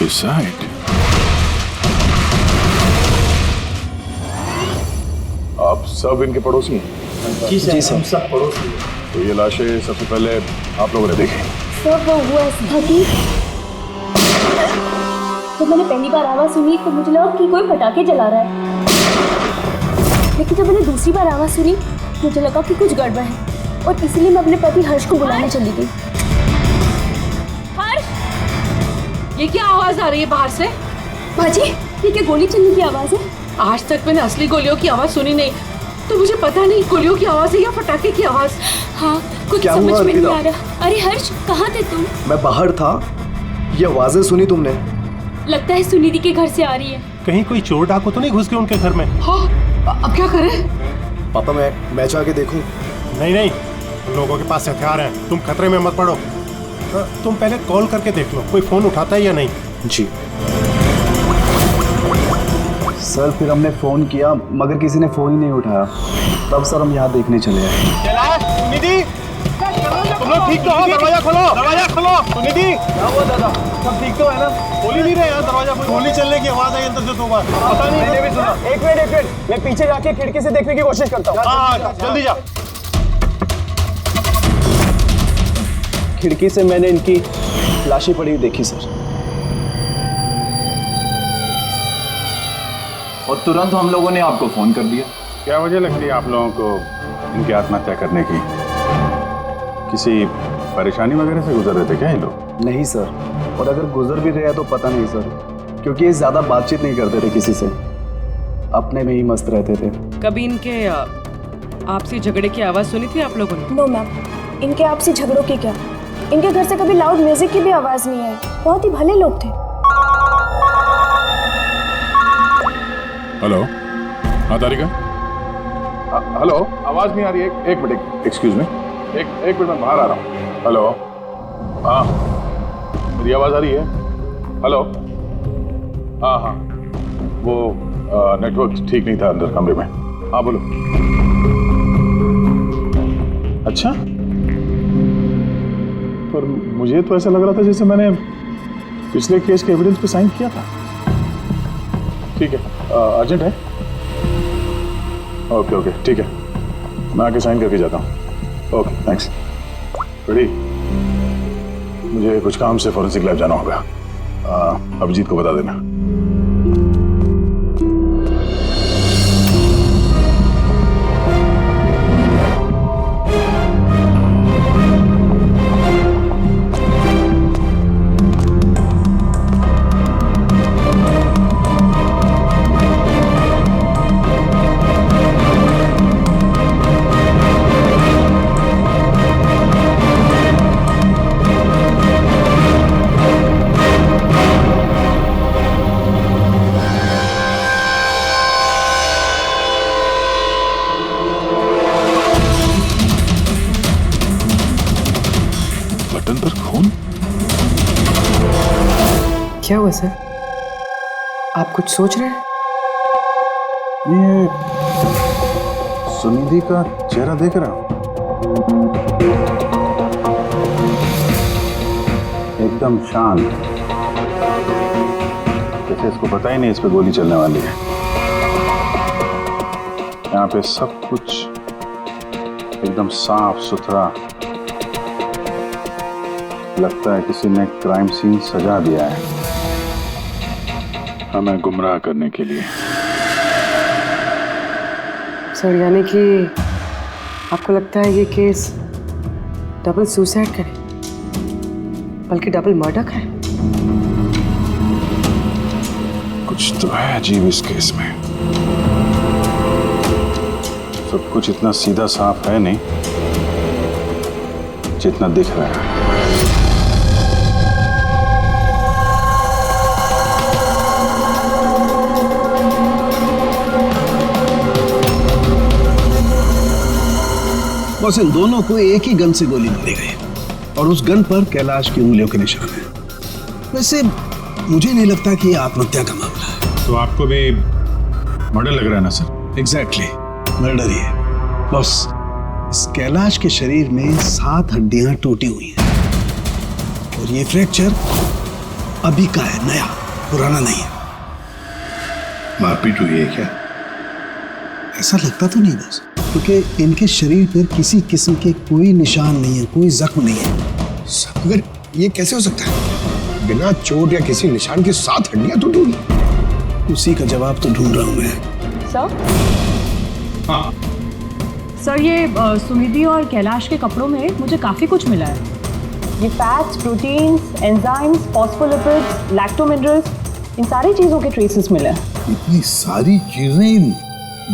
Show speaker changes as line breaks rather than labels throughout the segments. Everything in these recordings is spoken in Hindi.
सुसाइड? आप सब इनके पड़ोसी हैं?
जी सर, हम सब पड़ोसी हैं।
तो ये लाशें सबसे पहले आप लोगों ने देखी?
सर वो हुआ था कि जब मैंने पहली बार आवाज सुनी तो मुझे लगा कि कोई पटाखे जला रहा है, लेकिन जब मैंने दूसरी बार आवाज सुनी मुझे लगा कि कुछ गड़बड़ है और इसलिए मैं अपने पति हर्ष को बुलाने चली गई।
हर्ष, ये क्या आवाज आ रही है बाहर से?
बाजी, ये क्या गोली चलने की आवाज है?
आज तक मैंने असली गोलियों की आवाज सुनी नहीं, तो मुझे पता नहीं गोलियों की आवाज है या पटाखे की आवाज।
हाँ, कुछ समझ में नहीं आ रहा। अरे हर्ष, कहाँ थे तुम?
मैं बाहर था। ये आवाजें सुनी तुमने?
लगता है सुनिधि के घर से आ रही है।
कहीं कोई चोर डाकू तो नहीं घुस गए उनके घर में?
हाँ, अब क्या करें?
पापा मैं जाके देखूं?
नहीं नहीं, उन लोगों के पास हथियार हैं, तुम खतरे में मत पड़ो। तुम पहले कॉल करके देख लो कोई फोन उठाता है या नहीं।
जी सर, फिर हमने फोन किया मगर किसी ने फोन ही नहीं उठाया। तब सर हम यहाँ देखने चले आए।
सुनिधि, तुम लोग ठीक तो हो? दरवाजा खोलो, दरवाजा खोलो। सुनिधि,
क्या हुआ दादा? सब ठीक तो है ना?
खोल ही नहीं रहे यार दरवाजा। गोली चलने की आवाज आई अंदर से 2 बार। पता नहीं।
मैंने भी सुना। एक मिनट, मैं पीछे जाके खिड़की से देखने की कोशिश करता हूँ।
हाँ, जल्दी जा।
खिड़की से मैंने इनकी लाशें पड़ी हुई देखी सर,
और तुरंत हम लोगों ने आपको फोन कर दिया।
क्या वजह लगती है आप लोगों को इनकी आत्महत्या करने की? किसी परेशानी वगैरह से गुजर रहे थे क्या ये लोग?
नहीं सर, और अगर गुजर भी रहे तो पता नहीं सर, क्योंकि ये ज्यादा बातचीत नहीं करते थे किसी से, अपने में ही मस्त रहते थे।
कभी इनके आपसी झगड़े की आवाज सुनी थी आप लोगों ने?
नो मैम, इनके आपसी झगड़ों की क्या, इनके घर से कभी लाउड म्यूजिक की भी आवाज नहीं आई। बहुत ही भले लोग थे।
हेलो, हाँ तारिका? हेलो, आवाज नहीं आ रही है। एक मिनट, एक्सक्यूज मी, एक मिनट, मैं बाहर आ रहा हूँ। हेलो, हाँ मेरी आवाज आ रही है? हेलो, हाँ, वो नेटवर्क ठीक नहीं था अंदर कमरे में। हाँ बोलो। अच्छा, पर मुझे तो ऐसा लग रहा था जैसे मैंने पिछले केस के एविडेंस पे साइन किया था। ठीक है, अर्जेंट है? ओके, ठीक है, मैं आके साइन करके जाता हूँ। Okay, thanks. रेडी? मुझे कुछ काम से फॉरेंसिक लैब जाना होगा। अभिजीत को बता देना। पर खून?
क्या हुआ सर? आप कुछ सोच रहे हैं?
ये सुनिधि का चेहरा देख रहा हूं, एकदम शांत, जैसे इसको पता ही नहीं इस पे गोली चलने वाली है। यहाँ पे सब कुछ एकदम साफ सुथरा, लगता है किसी ने क्राइम सीन सजा दिया है हमें गुमराह करने के लिए।
सर, यानी कि आपको लगता है ये केस डबल सुसाइड करे, बल्कि डबल मर्डर करे?
कुछ तो है अजीब इस केस में। सब कुछ इतना सीधा साफ है नहीं जितना दिख रहा है।
बस इन दोनों को एक ही गन से गोली मारी गई और उस गन पर कैलाश की उंगलियों के निशान है। वैसे मुझे नहीं लगता कि ये आत्महत्या का मामला है।
तो आपको भी मर्डर लग रहा है ना सर?
एग्जैक्टली, मर्डर ही है। बस इस कैलाश के शरीर में 7 हड्डियां टूटी हुई हैं और ये फ्रैक्चर अभी का है, नया। पुराना नहीं है। मारपीट हुई है क्या? ऐसा लगता तो नहीं बस, क्योंकि इनके शरीर पर किसी किस्म के कोई निशान नहीं है, कोई जख्म नहीं है।
मगर ये कैसे हो सकता है? बिना चोट या किसी निशान के 7 हड्डियां तो ढूंढी।
उसी का जवाब तो ढूंढ रहा हूं मैं।
सर
हाँ
सर, ये सुनिधि और कैलाश के कपड़ों में मुझे काफ़ी कुछ मिला है। ये फैट्स, प्रोटीन्स, एंजाइम्स, फॉस्फोलिपिड्स, लैक्टोमिनरल्स, इन सारी चीज़ों के ट्रेसेस मिले हैं।
इतनी सारी चीजें इन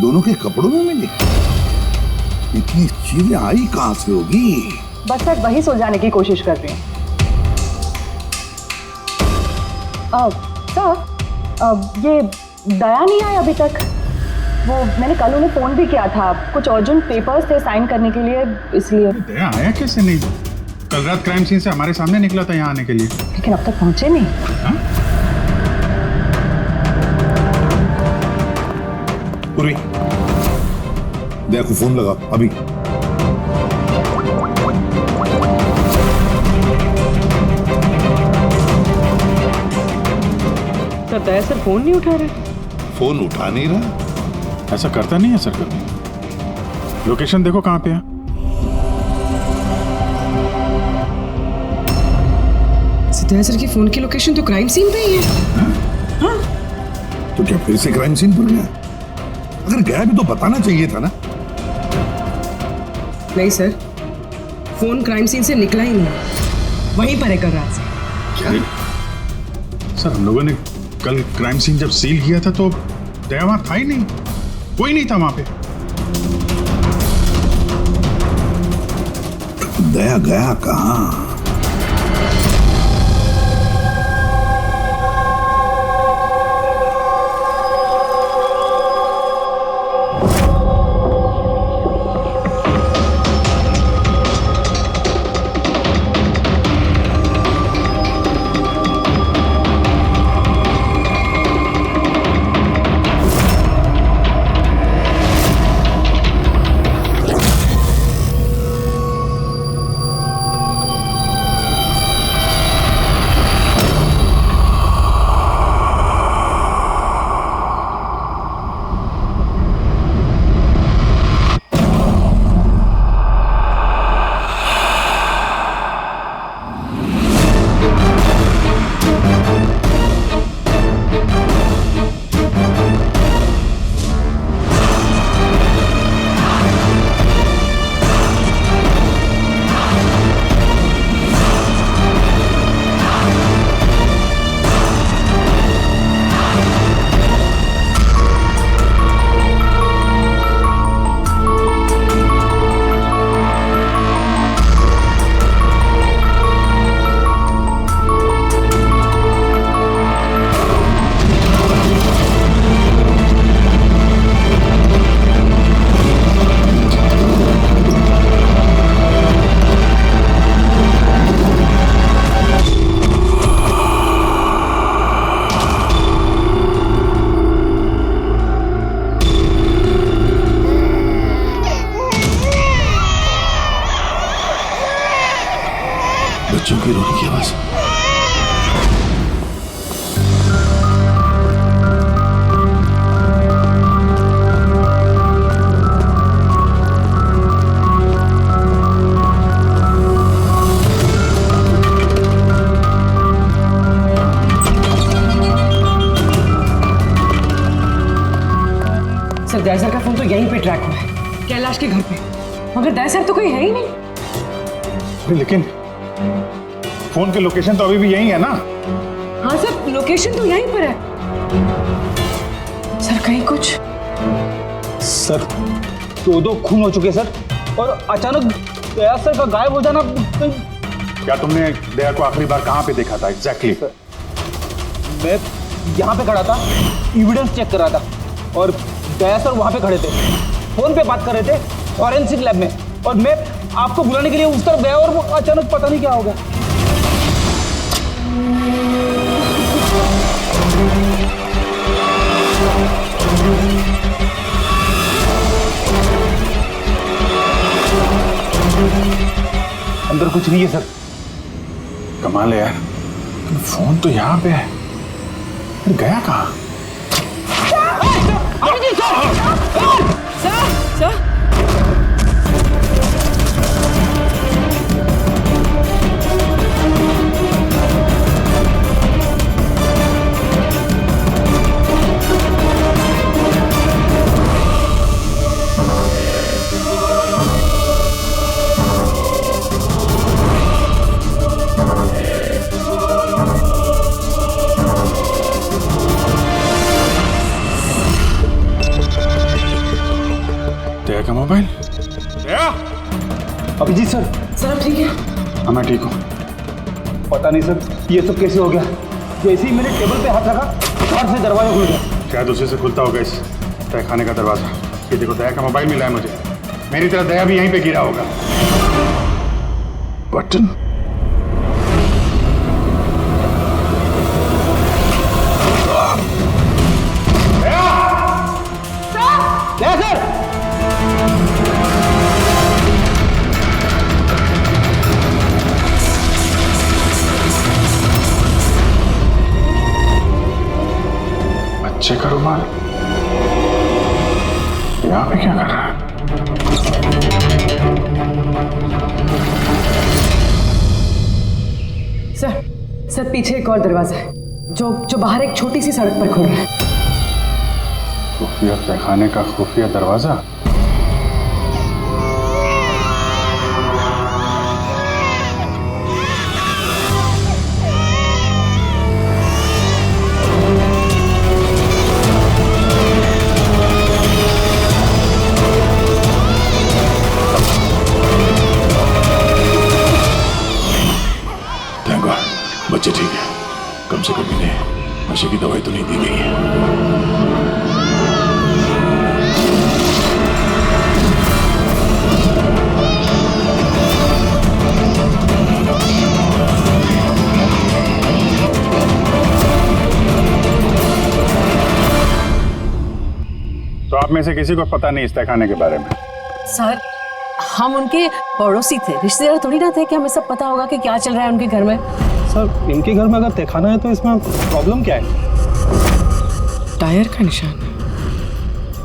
दोनों के कपड़ों में मिली? इतनी चीजें आई कहां से होगी?
बस सर वही सुलझाने की कोशिश कर रही हूँ। सर ये दया नहीं आई अभी तक। वो मैंने कल उन्हें फ़ोन भी किया था, कुछ अर्जेंट पेपर्स थे साइन करने के लिए, इसलिए।
दया आया कैसे नहीं? कल रात क्राइम सीन से हमारे सामने निकला था यहाँ आने के लिए।
लेकिन अब तक पहुंचे नहीं।
पूर्वी, दया को फोन लगा अभी।
सर दया सर फोन नहीं उठा रहे।
फोन उठा नहीं रहा।
ऐसा करता नहीं है सर कभी। लोकेशन देखो कहाँ पे है।
दया सर की फोन की लोकेशन तो क्राइम सीन पे ही है।
तो क्या फिर से क्राइम सीन पर गया? अगर गया भी तो बताना चाहिए था ना।
नहीं सर, फोन क्राइम सीन से निकला ही नहीं, वहीं पर है कल रात से।
क्या?
सर हम लोगों ने कल क्राइम सीन जब सील किया था तो दया वहां था ही नहीं, कोई नहीं था वहां पे।
दया गया कहाँ? बच्चों की रोने की आवाज।
सर दया सर का फोन तो यहीं पे ट्रैक हुआ है, कैलाश के घर पे, मगर दया सर तो कोई है ही नहीं।
लेकिन फोन की लोकेशन तो अभी भी यही है ना?
हाँ सर, लोकेशन तो यहीं पर है। सर कहीं कुछ?
सर 2 खून हो चुके सर, और अचानक दया सर का गायब हो जाना।
क्या तुमने दया को आखिरी बार कहाँ पे देखा था एग्जैक्टली?
मैं यहाँ पे खड़ा था, एविडेंस चेक कर रहा था, और दया सर वहाँ पे खड़े थे, फोन पे बात कर रहे थे फॉरेंसिक लैब में, और मैं आपको बुलाने के लिए उस तरफ गया और वो अचानक पता नहीं क्या हो गया। अंदर कुछ नहीं है सर।
कमाल है यार, फोन तो यहाँ पे है। फिर गया कहाँ? दया का मोबाइल? दया?
अभिजीत सर।
सर आप ठीक है?
हाँ मैं ठीक हूँ।
पता नहीं सर ये सब कैसे हो गया। जैसे ही मैंने टेबल पे हाथ रखा फट से दरवाजा खुल गया।
शायद उसी से खुलता होगा इस तहखाने का दरवाजा। ये देखो दया का मोबाइल मिला है मुझे। मेरी तरह दया भी यहीं पे गिरा होगा। बटन?
दया सर।
बच्चे का रुमाल यहाँ पे क्या कर रहा है?
सर पीछे एक और दरवाजा है जो बाहर एक छोटी सी सड़क पर खुल रहा है।
खुफिया तहखाने का खुफिया दरवाजा? बच्चे ठीक है, कम से कम इन्हें नशे की दवाई तो नहीं दी गई है। तो आप में से किसी को पता नहीं इस तहखाने के बारे में?
सर हम उनके पड़ोसी थे, रिश्तेदार थोड़ी ना थे कि हमें सब पता होगा कि क्या चल रहा है उनके घर में।
सर इनके घर में अगर तहखाना है तो इसमें प्रॉब्लम क्या है?
टायर का निशान।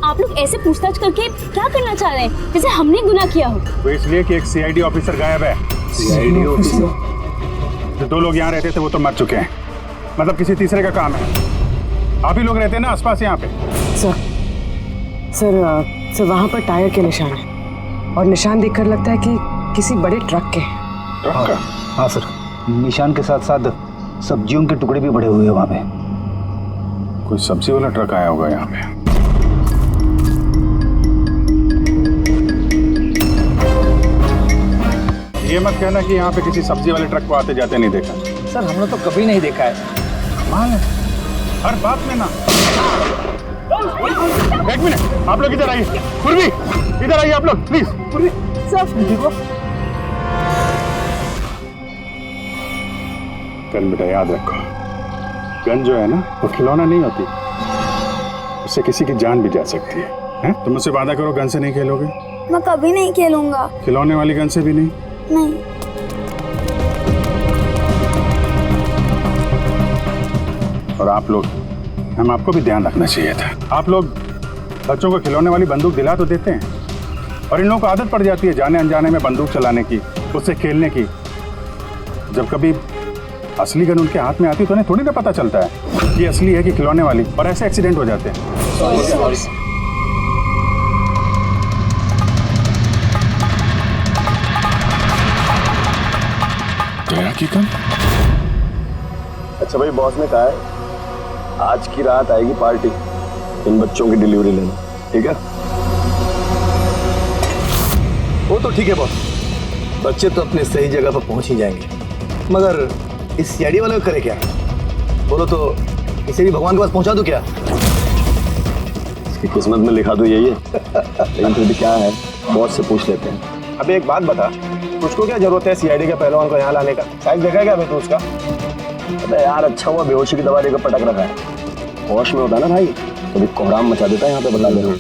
आप लोग ऐसे पूछताछ करके क्या करना चाह रहे हैं, जैसे हमने गुनाह किया हो?
वो इसलिए कि एक सीआईडी ऑफिसर गायब है।
CID officer?
जो 2 लोग यहाँ रहते थे वो तो मर चुके हैं, मतलब किसी तीसरे का काम है। आप ही लोग रहते हैं ना आसपास यहाँ पे?
सर वहाँ पर टायर के निशान है और निशान देखकर लगता है कि किसी बड़े ट्रक के हैं।
ट्रक का?
हाँ सर, निशान के साथ साथ सब्जियों के टुकड़े भी बड़े हुए हैं वहाँ पे।
कोई सब्जी वाला ट्रक आया होगा यहाँ पे। ये मत कहना कि यहाँ पे किसी सब्जी वाले ट्रक को आते जाते नहीं देखा।
सर हमने तो कभी नहीं देखा है।
कमाल है, हर बात में ना। एक मिनट, आप लोग इधर आइए। पूर्वी इधर आइए आप लोग प्लीज। पूर्वी
सर देखो।
गन बेटा याद रखो, गन जो है ना वो खिलौना नहीं होती, उससे किसी की जान भी जा सकती है? तुम मुझसे वादा करो गन से नहीं खेलोगे।
मैं कभी नहीं खेलूंगा।
खिलौने वाली गन से भी नहीं?
नहीं।
और आप लोग, हम आपको भी ध्यान रखना चाहिए था। आप लोग बच्चों को खिलौने वाली बंदूक दिला तो देते हैं, और इन लोगों को आदत पड़ जाती है जाने अनजाने में बंदूक चलाने की, उससे खेलने की। जब कभी असली गन उनके हाथ में आती है तो उन्हें थोड़ी ना पता चलता है कि असली है कि खिलौने वाली, और ऐसे एक्सीडेंट हो जाते हैं। दया की गन?
अच्छा भाई, बॉस ने कहा है आज की रात आएगी पार्टी, इन बच्चों की डिलीवरी लेना, ठीक है?
वो तो ठीक है बॉस, बच्चे तो अपने सही जगह पर पहुंच ही जाएंगे, मगर इस सीआईडी वाले को करे क्या? बोलो तो इसे भी भगवान के पास पहुंचा दूं क्या?
इसकी किस्मत में लिखा तो यही है। लेकिन फिर भी क्या है, बॉस से पूछ लेते हैं।
अबे एक बात बता, तुझको क्या जरूरत है सीआईडी के पहलवान को यहाँ लाने का? साइज देखा क्या अबे तू उसका?
अबे यार अच्छा हुआ बेहोशी की दवा लेकर पटक रखा है। होश में होता ना भाई, कभी कोहराम मचा देता है यहाँ पे, बता दे रहा हूँ।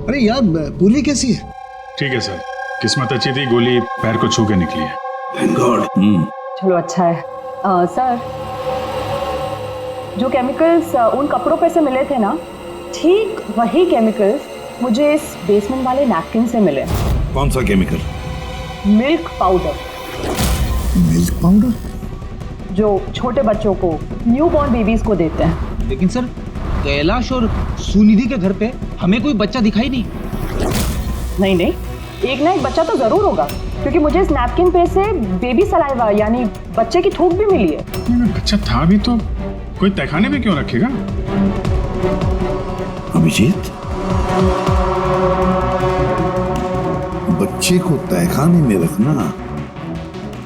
अरे यार पूरी कैसी है?
ठीक है सर, किस्मत अच्छी थी, गोली पैर को छू के निकली है।
Thank God.
चलो अच्छा है। सर, जो केमिकल्स उन कपड़ों पे से मिले थे ना, ठीक वही केमिकल्स मुझे इस बेसमेंट वाले नैपकिन से मिले।
कौन सा chemical?
Milk powder.
Milk powder?
जो छोटे बच्चों को, न्यू बॉर्न बेबीज को देते हैं।
लेकिन सर, कैलाश और सुनिधि के घर पे हमें कोई बच्चा दिखाई नहीं।
नहीं, एक ना एक बच्चा तो जरूर होगा, क्योंकि मुझे इस नैपकिन पे से बेबी सलाइवा यानी बच्चे की थूक भी मिली है।
अगर बच्चा था भी तो कोई तहखाने में क्यों रखेगा?
अभिजीत, बच्चे को तहखाने में रखना,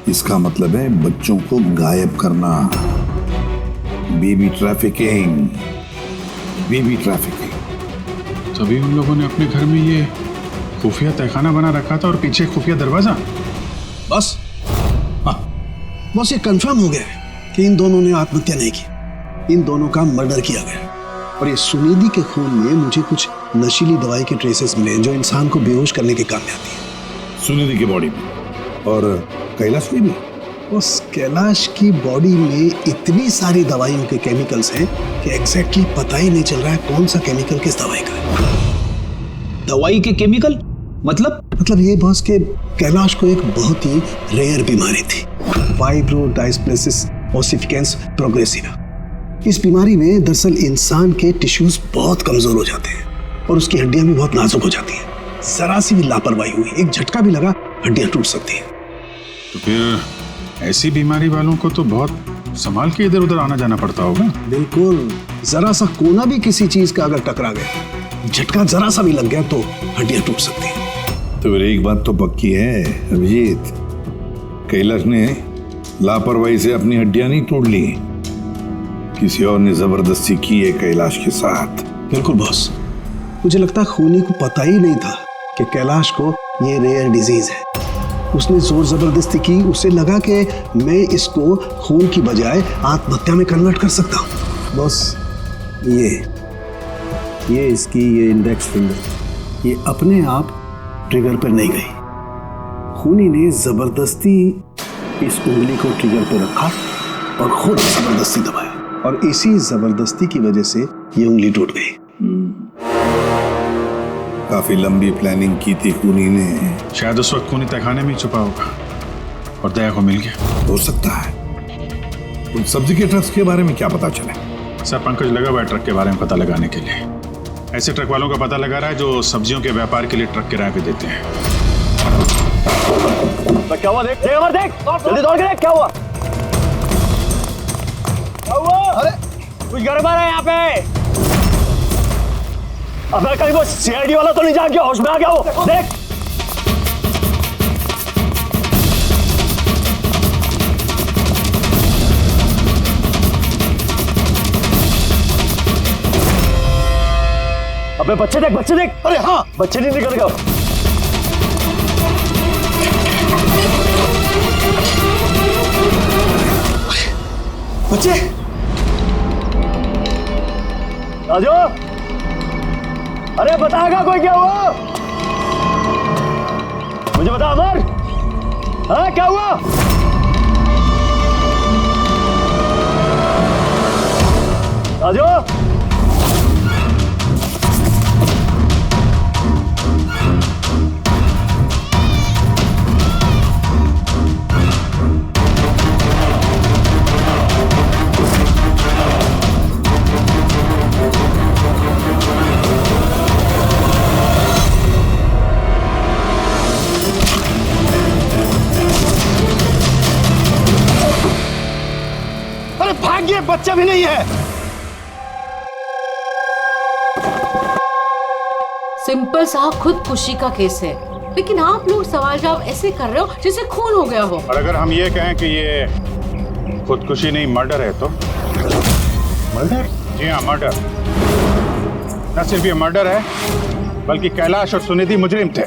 इसका मतलब है बच्चों को गायब करना। Baby trafficking.
तभी उन लोगों ने अपने घर में ये खुफिया तहखाना बना रखा था और पीछे खुफिया दरवाजा।
बस बस ये कंफर्म हो गया है कि इन दोनों ने आत्महत्या नहीं की, इन दोनों का मर्डर किया गया। और ये सुनिधि के खून में मुझे कुछ नशीली दवाई के ट्रेसेस मिले जो इंसान को बेहोश करने के काम में आती है।
सुनिधि की बॉडी में और कैलाश की भी।
उस कैलाश की बॉडी में इतनी सारी दवाइयों के केमिकल्स हैं कि एग्जैक्टली पता ही नहीं चल रहा है कौन सा केमिकल किस दवाई का है।
दवाई के केमिकल? मतलब
ये बॉस के कैलाश को एक बहुत ही रेयर बीमारी थी, फाइब्रोडायस्प्लेसिस ओसिफिकेंस प्रोग्रेसिवा। इस बीमारी में दरअसल इंसान के टिश्यूज बहुत कमजोर हो जाते हैं और उसकी हड्डियां भी बहुत नाजुक हो जाती हैं। जरा सी भी लापरवाही हुई, एक झटका भी लगा, हड्डियां टूट सकती हैं।
तो फिर ऐसी बीमारी वालों को तो बहुत संभाल के इधर उधर आना जाना पड़ता होगा।
बिल्कुल, जरा सा कोना भी किसी चीज का अगर टकरा गया, झटका जरा सा भी लग गया तो हड्डियां टूट सकती हैं।
तो फिर एक बात तो पक्की है अभिजीत, कैलाश ने लापरवाही से अपनी हड्डियां नहीं तोड़ ली, किसी और ने जबरदस्ती की है कैलाश के साथ।
बिल्कुल बॉस, मुझे लगता है खूनी को पता ही नहीं था कि कैलाश को ये रेयर डिजीज है। उसने जोर जबरदस्ती की, उसे लगा कि मैं इसको खून की बजाय आत्महत्या में कन्वर्ट कर सकता हूँ। बॉस, ये इसकी ये इंडेक्स फिंगर ये अपने आप ट्रिगर पर नहीं गई, खूनी ने जबरदस्ती इस उंगली को ट्रिगर पर रखा और खुद जबरदस्ती दबाया, और इसी जबरदस्ती की वजह से ये उंगली टूट गई।
काफी लंबी प्लानिंग की थी खूनी ने।
शायद उस वक्त खूनी तहखाने में ही छुपा होगा और दया को मिल गया।
हो सकता है। उन सब्जी के ट्रक्स के बारे में क्या पता चला?
सर, पंकज लगा हुआ है ट्रक के बारे में पता लगाने के लिए। ऐसे ट्रक वालों का पता लगा रहा है जो सब्जियों के व्यापार के लिए ट्रक किराए पे देते हैं।
क्या हुआ? देख अमर, देख जल्दी दौड़ के देख क्या हुआ। अरे कुछ गड़बड़ है यहाँ पे। अबे कहीं वो सीआईडी वाला तो नहीं जाग गया, होश में आ गया वो? देख अबे बच्चे देख। अरे हाँ, बच्चे नहीं निकल गए। बच्चे राजू, अरे बताएगा कोई क्या हुआ? मुझे बता अमर, हाँ क्या हुआ? राजू, भाग्य बच्चा भी नहीं है।
सिंपल सा खुदकुशी का केस है, लेकिन आप लोग सवाल जवाब ऐसे कर रहे हो जैसे खून हो गया हो।
और अगर हम ये कहें कि ये खुदकुशी नहीं मर्डर है तो? मर्डर? जी हाँ, मर्डर। न सिर्फ ये मर्डर है बल्कि कैलाश और सुनिधि मुजरिम थे।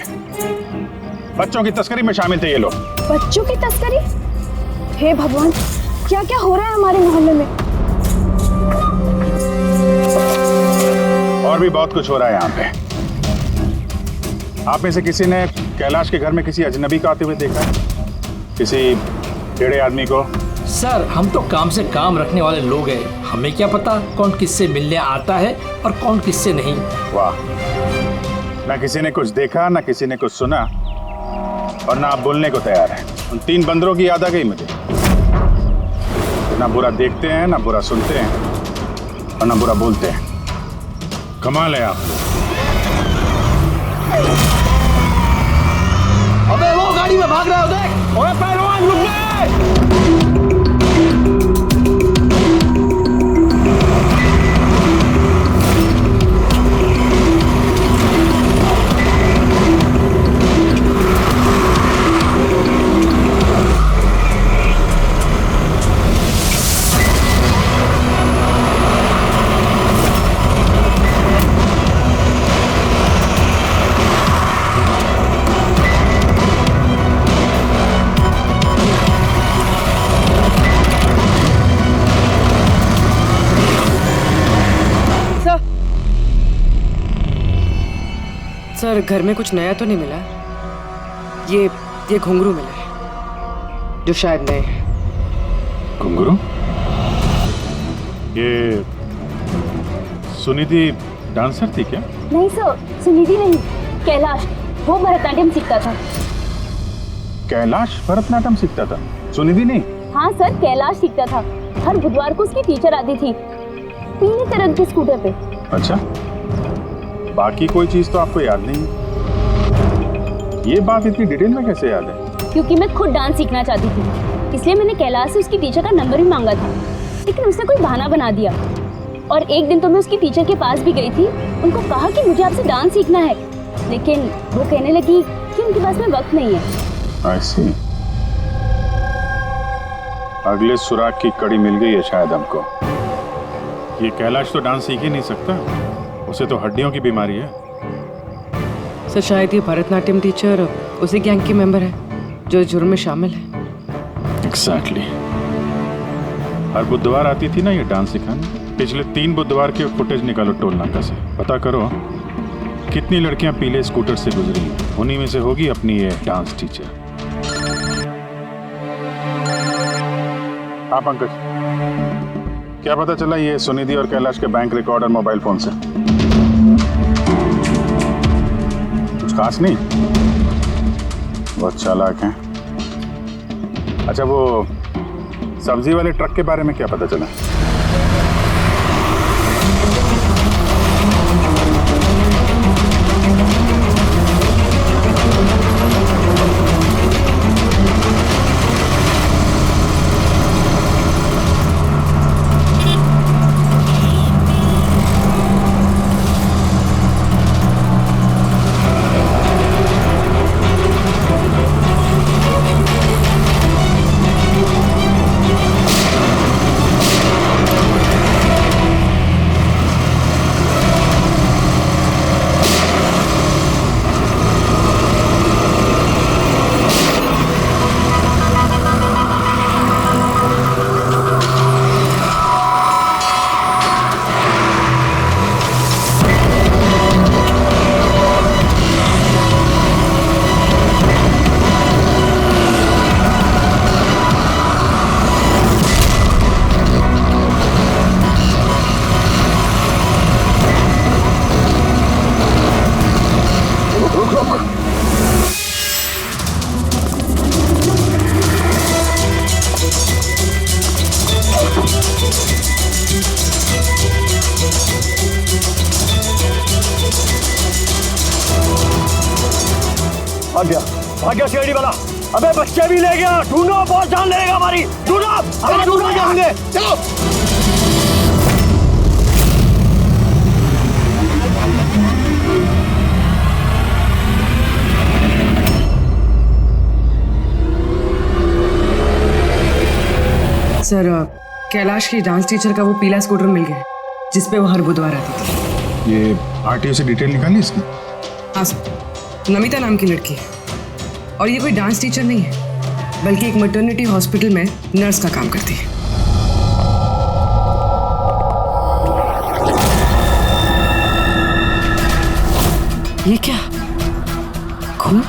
बच्चों की तस्करी में शामिल थे ये लोग।
बच्चों की तस्करी? हे भगवान, क्या क्या हो रहा है हमारे मोहल्ले में?
और भी बहुत कुछ हो रहा है यहाँ पे। आप में से किसी ने कैलाश के घर में किसी अजनबी को आते हुए देखा है? किसी टेढ़े आदमी को?
सर हम तो काम से काम रखने वाले लोग हैं, हमें क्या पता कौन किससे मिलने आता है और कौन किससे नहीं।
वाह, ना किसी ने कुछ देखा, ना किसी ने कुछ सुना, और ना आप बोलने को तैयार हैं। उन 3 बंदरों की याद आ गई मुझे। ना बुरा देखते हैं, ना बुरा सुनते हैं, और ना बुरा बोलते हैं। कमाल है आप।
अबे वो गाड़ी में भाग रहा है, देख।
ओए पहलवान रुक गए।
सर घर में कुछ नया तो नहीं मिला? ये घुंघरू मिला है जो शायद नए हैं।
घुंघरू? ये सुनिधि डांसर थी क्या?
नहीं सर, सुनिधि नहीं, कैलाश। वो भरतनाट्यम सीखता था।
कैलाश भरतनाट्यम सीखता था, सुनिधि नहीं?
हाँ सर, कैलाश सीखता था। हर बुधवार को उसकी टीचर आती थी, पीले रंग के स्कूटर पे।
अच्छा, बाकी कोई चीज तो आपको याद नहीं? ये बात इतनी डिटेल में कैसे याद है?
क्योंकि मैं खुद डांस सीखना चाहती थी, इसलिए मैंने कैलाश से उसकी टीचर का नंबर भी मांगा था, लेकिन उसने कोई बहाना बना दिया। और एक दिन तो मैं उसकी टीचर के पास भी गई थी, उनको कहा कि मुझे आपसे डांस सीखना है, लेकिन वो कहने लगी कि उनके पास में वक्त नहीं है।
I see। अगले सुराग की कड़ी मिल गई है शायद हमको। ये कैलाश तो डांस सीख ही नहीं सकता, उसे तो हड्डियों की बीमारी है।
सर शायद ये भरतनाट्यम टीचर उसी गैंग की मेंबर है जो जुर्म में शामिल है।
Exactly। हर बुधवार आती थी ना ये डांस सिखाने। पिछले 3 बुधवार के फुटेज निकालो टोल नाका से, पता करो कितनी लड़कियां पीले स्कूटर से गुजरी हैं। उन्हीं में से होगी अपनी ये डांस टीचर। हाँ पंकज, क्या पता चला ये सुनिधि और कैलाश के बैंक रिकॉर्ड और मोबाइल फोन से? कुछ खास नहीं, बहुत चालाक हैं। अच्छा, वो सब्जी वाले ट्रक के बारे में क्या पता चला?
भाग गया सीआईडी वाला। अबे बच्चे भी ले गया, ढूंढो, बहुत जान लेगा हमारी। ढूंढो, हम ढूंढ जाएंगे। चलो।
सर कैलाश की डांस टीचर का वो पीला स्कूटर मिल गया जिसपे वो हर बुधवार आती थी।
ये आरटीओ से डिटेल निकाली इसकी?
हाँ सर, नमिता नाम की लड़की है और ये कोई डांस टीचर नहीं है बल्कि एक मैटरनिटी हॉस्पिटल में नर्स का काम करती है। ये क्या? खून?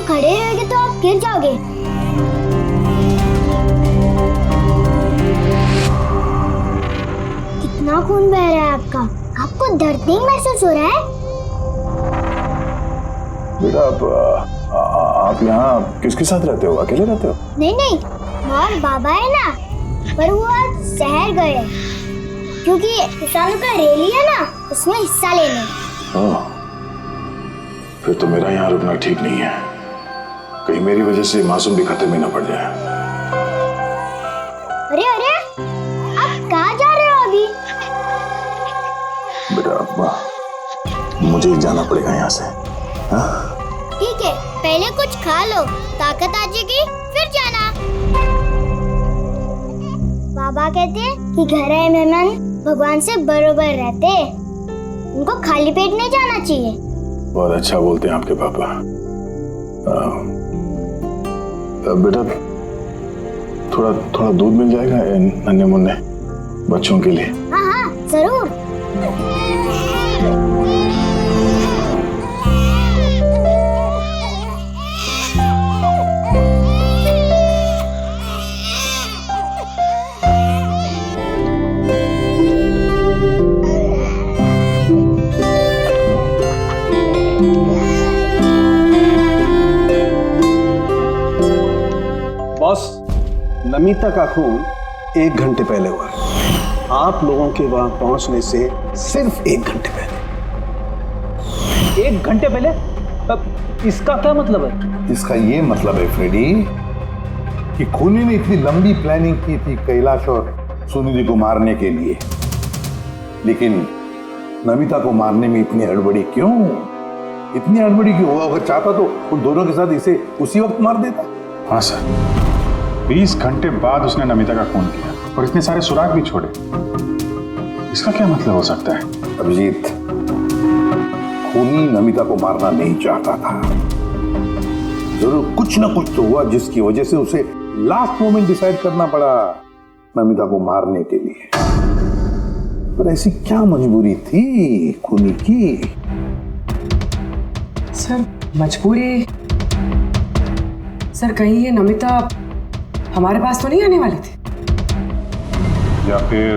खड़े रहेंगे तो आप गिर जाओगे। कितना खून बह रहा है आपका, आपको दर्द नहीं महसूस हो रहा है?
बेटा आप यहाँ किसके साथ रहते हो? अकेले रहते हो?
नहीं नहीं, और बाबा है ना, पर वो आज शहर गए क्योंकि किसानों का रैली है ना, उसमें हिस्सा लेने।
फिर तो मेरा यहाँ रुकना ठीक नहीं है, कहीं मेरी वजह से मासूम भी खतरे में न पड़ जाए।
अरे अरे, आप कहाँ जा रहे हो अभी?
बेटा मुझे जाना पड़ेगा यहाँ से।
ठीक है, पहले कुछ खा लो, ताकत आ जाएगी फिर जाना। बाबा कहते हैं कि घर आए मेहमान भगवान से बरोबर रहते, उनको खाली पेट नहीं जाना चाहिए।
बहुत अच्छा बोलते हैं आपके पापा। बेटा थोड़ा थोड़ा दूध मिल जाएगा नन्हे मुन्ने बच्चों के लिए?
हाँ हाँ जरूर।
बॉस, नमिता का खून 1 घंटे पहले हुआ है, आप लोगों के वहां पहुंचने से सिर्फ 1 घंटे पहले।
1 घंटे पहले? अब इसका क्या मतलब है?
इसका ये मतलब है फ्रेडी कि खूनी ने इतनी लंबी प्लानिंग की थी कैलाश और सुनिधि को मारने के लिए, लेकिन नमिता को मारने में इतनी हड़बड़ी क्यों? इतनी हड़बड़ी क्यों? वो अगर चाहता तो उन दोनों के साथ इसे उसी वक्त मार देता।
हाँ सर, 20 घंटे बाद उसने नमिता का खून किया और इतने सारे सुराग भी छोड़े। इसका क्या मतलब हो सकता है?
अभिजीत, खूनी नमिता को मारना नहीं चाहता था, जरूर कुछ ना कुछ तो हुआ जिसकी वजह से उसे लास्ट मोमेंट डिसाइड करना पड़ा नमिता को मारने के लिए। पर ऐसी क्या मजबूरी थी खूनी की?
सर मजबूरी, सर कहीं ये नमिता हमारे पास तो नहीं आने वाली थी?
या फिर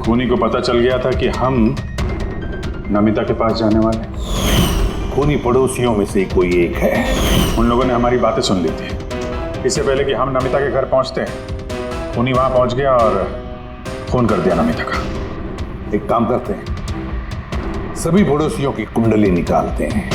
खूनी को पता चल गया था कि हम नमिता के पास जाने वाले?
खूनी पड़ोसियों में से कोई एक है।
उन लोगों ने हमारी बातें सुन ली थी। इससे पहले कि हम नमिता के घर पहुंचते, उन्हीं वहां पहुंच गया और फोन कर दिया नमिता का।
एक काम करते हैं, सभी पड़ोसियों की कुंडली निकालते हैं।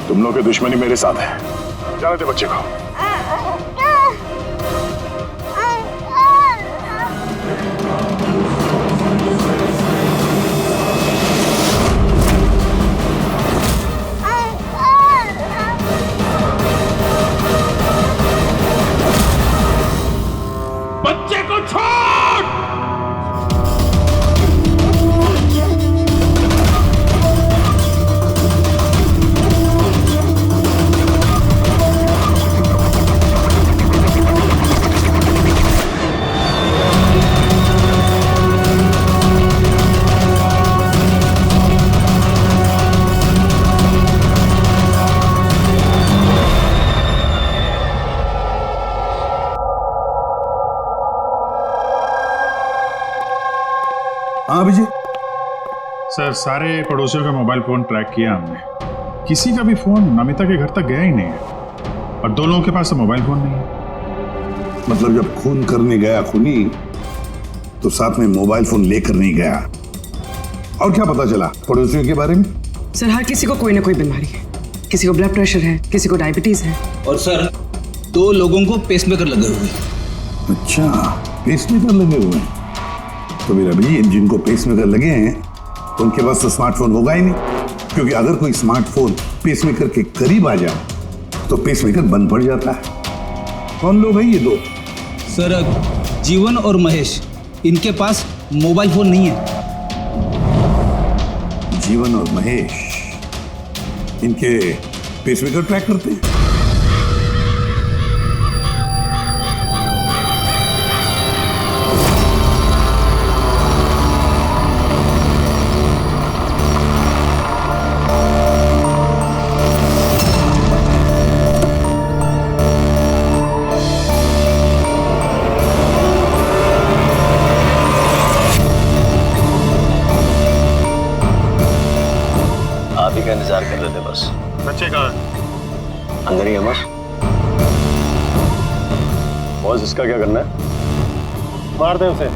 तुम लोग की दुश्मनी मेरे साथ है। जाने दे बच्चे को।
बच्चे को छोड़। हाँ अभिजीत।
सर, सारे पड़ोसियों का मोबाइल फोन ट्रैक किया हमने, किसी का भी फोन नमिता के घर तक गया ही नहीं है, और दो लोगों के पास तो मोबाइल फोन नहीं है।
मतलब जब खून करने गया खूनी तो साथ में मोबाइल फोन लेकर नहीं गया। और क्या पता चला पड़ोसियों के बारे में?
सर, हर किसी को कोई ना कोई बीमारी है। किसी को ब्लड प्रेशर है, किसी को डायबिटीज है।
और सर, 2 लोगों को पेसमेकर लगे हुए हैं।
अच्छा, पेसमेकर लगे हुए हैं। तो मेरा भाई जिनको पेसमेकर लगे हैं उनके पास तो स्मार्टफोन होगा ही नहीं, क्योंकि अगर कोई स्मार्टफोन पेसमेकर के करीब आ जाए तो पेसमेकर बंद पड़ जाता है। कौन लोग हैं ये 2?
सर, जीवन और महेश, इनके पास मोबाइल फोन नहीं है।
जीवन और महेश इनके पेसमेकर ट्रैक करते हैं।
का इंतजार कर रहे थे बस।
बच्चे कहाँ हैं?
अंदर ही है बस। बॉस, इसका क्या करना है?
मार दे उसे।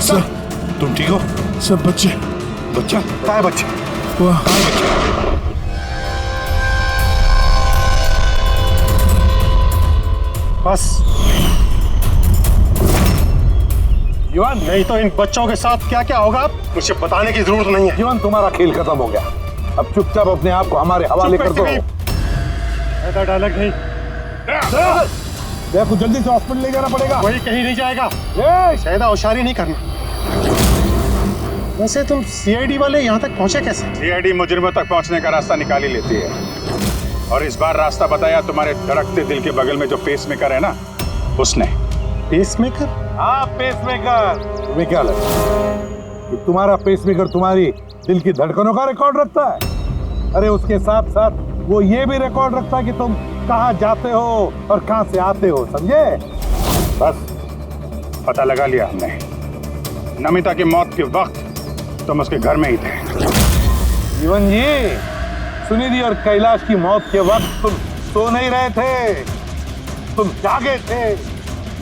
सर, तुम ठीक हो?
सब बच्चे।
बच्चा कहाँ है? बच्चे
बस जीवन नहीं तो इन बच्चों के साथ क्या क्या होगा मुझे बताने की जरूरत नहीं है।
जीवन तुम्हारा खेल खत्म हो गया, अब चुपचाप अपने आप को हमारे हवाले कर दो।
ऐसा डायलॉग नहीं।
देखो जल्दी से हॉस्पिटल ले जाना पड़ेगा।
वही कहीं नहीं जाएगा, ज्यादा होशियारी नहीं करना। वैसे तुम सीआईडी वाले यहाँ तक पहुँचे कैसे?
सीआईडी मुजरिमों तक पहुँचने का रास्ता निकाल ही लेती है, और इस बार रास्ता बताया तुम्हारे धड़कते दिल के बगल में जो पेसमेकर है ना, उसने।
पेसमेकर?
हाँ पेसमेकर। तुम्हें क्या लगता है कि तुम्हारा पेसमेकर तुम्हारी दिल की धड़कनों का रिकॉर्ड रखता है? अरे उसके साथ साथ वो ये भी रिकॉर्ड रखता है कि तुम कहाँ जाते हो और कहाँ से आते हो, समझे?
बस पता लगा लिया हमने। नमिता की मौत के वक्त तुम उसके घर में ही थे।
जीवन जी, सुनिधि और कैलाश की मौत के वक्त तुम सो नहीं रहे थे, तुम जागे थे।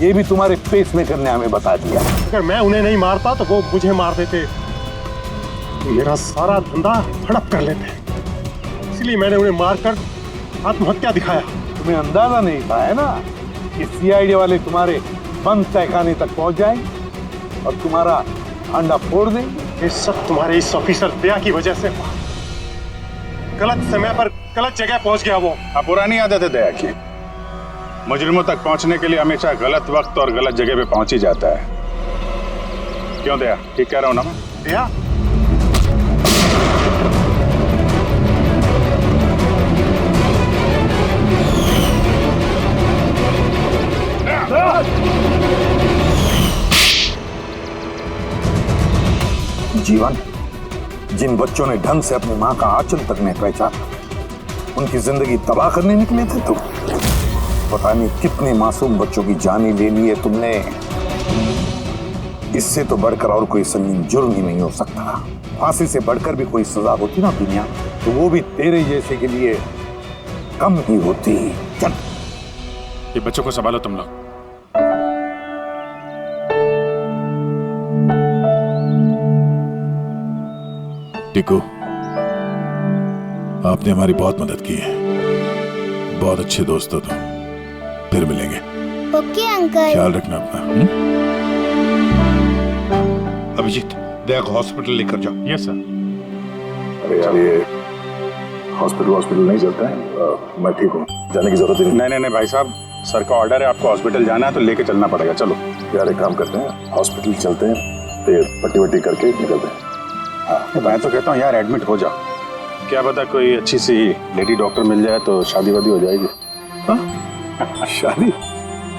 ये भी तुम्हारे पेसमेकर ने हमें बता दिया।
अगर मैं उन्हें नहीं मारता तो वो मुझे मार देते, मेरा सारा धंधा हड़प कर लेते, इसलिए मैंने उन्हें मारकर आत्महत्या दिखाया।
तुम्हें अंदाजा नहीं था है ना कि सीआईडी वाले तुम्हारे बंद तहखाने तक पहुंच जाएंगे और तुम्हारा अंडा फोड़ देंगे।
ये सब तुम्हारे इस ऑफिसर दया की वजह से हुआ। गलत समय पर गलत जगह पहुंच गया वो।
अब पुरानी आदत है दया की, मुजरिमों तक पहुंचने के लिए हमेशा गलत वक्त और गलत जगह पे पहुंच ही जाता है। क्यों दया, ठीक कह रहा हूं ना मैं?
दया?
जीवन, जिन बच्चों ने ढंग से अपनी मां का आंचल तक नहीं पहचाना, उनकी जिंदगी तबाह करने निकले थे तुम। पता नहीं कितने मासूम बच्चों की जानें ले ली है तुमने। इससे तो बढ़कर और कोई संगीन जुर्म ही नहीं हो सकता। फांसी से बढ़कर भी कोई सजा होती ना दुनिया, तो वो भी तेरे जैसे के लिए कम ही होती। चल,
ये बच्चों को संभालो तुम लोग। टिकू, आपने हमारी बहुत मदद की है, बहुत अच्छे दोस्त हो तुम। फिर मिलेंगे।
Okay uncle.
ख्याल रखना अपना। अभिजीत, देख हॉस्पिटल लेकर जाओ।
Yes sir.
अरे यार, ये हॉस्पिटल नहीं चलता है। मैं ठीक हूँ, जाने की जरूरत ही
नहीं। नहीं भाई साहब, सर का ऑर्डर है, आपको हॉस्पिटल जाना है तो लेके चलना पड़ेगा। चलो
यार, एक काम करते हैं, हॉस्पिटल चलते हैं, फिर पट्टी वट्टी करके निकलते हैं।
हाँ, मैं तो कहता हूँ यार एडमिट हो जाओ, क्या पता कोई अच्छी सी लेडी डॉक्टर मिल जाए तो शादी वादी हो जाएगी।
शादी?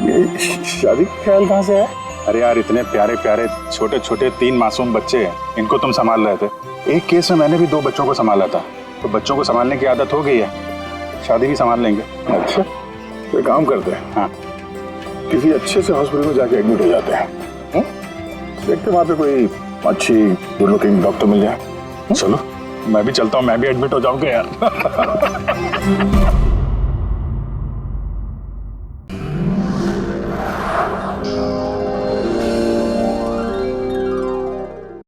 ये शादी का ख्याल कहाँ से है?
अरे यार, इतने प्यारे प्यारे छोटे छोटे 3 मासूम बच्चे हैं, इनको तुम संभाल रहे थे। एक केस में मैंने भी 2 बच्चों को संभाला था, तो बच्चों को संभालने की आदत हो गई है, शादी भी संभाल लेंगे।
अच्छा, तो एक काम करते हैं,
हाँ,
किसी अच्छे से हॉस्पिटल में जाके एडमिट हो जाते हैं। देखते हैं वहाँ पे कोई अच्छी गुड लुकिंग डॉक्टर मिल जाए।
चलो मैं भी चलता हूँ, मैं भी एडमिट हो जाऊंगा यार।